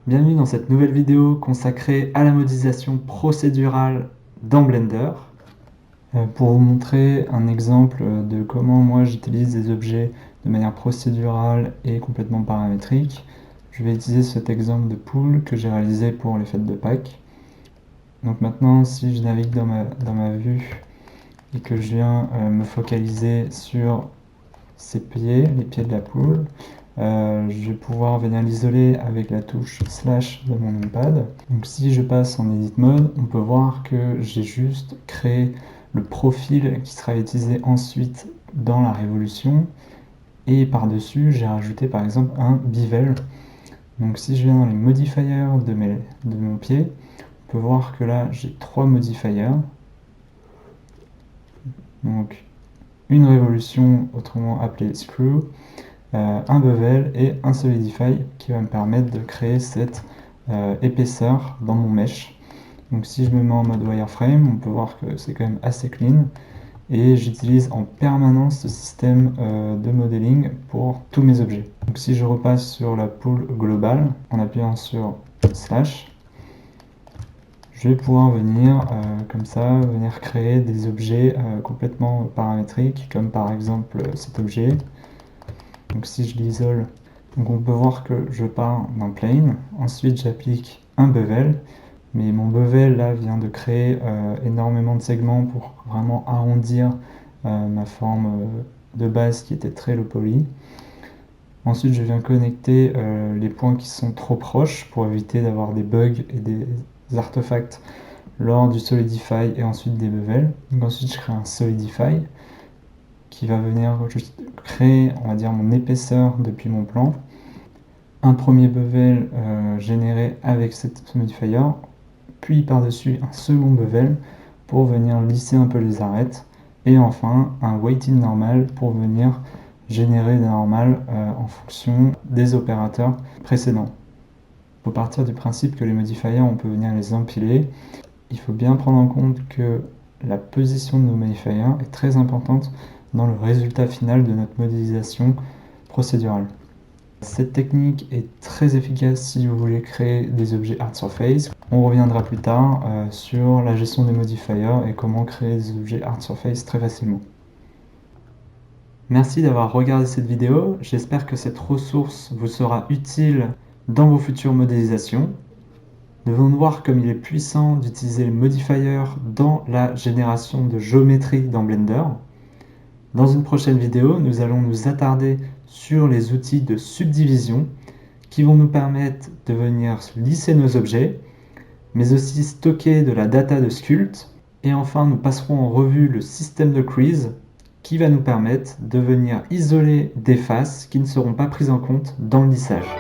Bienvenue dans cette nouvelle vidéo consacrée à la modélisation procédurale dans Blender. Pour vous montrer un exemple de comment moi j'utilise des objets de manière procédurale et complètement paramétrique, je vais utiliser cet exemple de pool que j'ai réalisé pour les fêtes de Pâques. Donc maintenant, si je navigue dans ma vue et que je viens me focaliser sur ces pieds, les pieds de la poule, je vais pouvoir venir l'isoler avec la touche slash de mon numpad. Donc si je passe en edit mode, on peut voir que j'ai juste créé le profil qui sera utilisé ensuite dans la révolution, et par-dessus j'ai rajouté par exemple un bevel. Donc si je viens dans les modifiers de mon pied, on peut voir que là j'ai 3 modifiers. Donc une révolution, autrement appelée screw, un bevel et un solidify qui va me permettre de créer cette épaisseur dans mon mesh. Donc si je me mets en mode wireframe, on peut voir que c'est quand même assez clean et j'utilise en permanence ce système de modeling pour tous mes objets. Donc si je repasse sur la pool globale en appuyant sur slash, je vais pouvoir venir comme ça, venir créer des objets complètement paramétriques, comme par exemple cet objet. Donc si je l'isole, donc on peut voir que je pars d'un plane, ensuite j'applique un bevel, mais mon bevel là vient de créer énormément de segments pour vraiment arrondir ma forme de base qui était très low poly. Ensuite je viens connecter les points qui sont trop proches pour éviter d'avoir des bugs et des artefacts lors du solidify et ensuite des bevels. Donc ensuite je crée un solidify qui va venir juste créer, on va dire, mon épaisseur depuis mon plan. Un premier bevel généré avec ce modifier, puis par-dessus un second bevel pour venir lisser un peu les arêtes, et enfin un weighting normal pour venir générer des normales en fonction des opérateurs précédents. Il faut partir du principe que les modifiers, on peut venir les empiler. Il faut bien prendre en compte que la position de nos modifiers est très importante dans le résultat final de notre modélisation procédurale. Cette technique est très efficace si vous voulez créer des objets hard surface. On reviendra plus tard sur la gestion des modifiers et comment créer des objets hard surface très facilement. Merci d'avoir regardé cette vidéo, j'espère que cette ressource vous sera utile dans vos futures modélisations. Nous venons de voir comme il est puissant d'utiliser les modifiers dans la génération de géométrie dans Blender. Dans une prochaine vidéo, nous allons nous attarder sur les outils de subdivision qui vont nous permettre de venir lisser nos objets, mais aussi stocker de la data de Sculpt. Et enfin, nous passerons en revue le système de crease qui va nous permettre de venir isoler des faces qui ne seront pas prises en compte dans le lissage.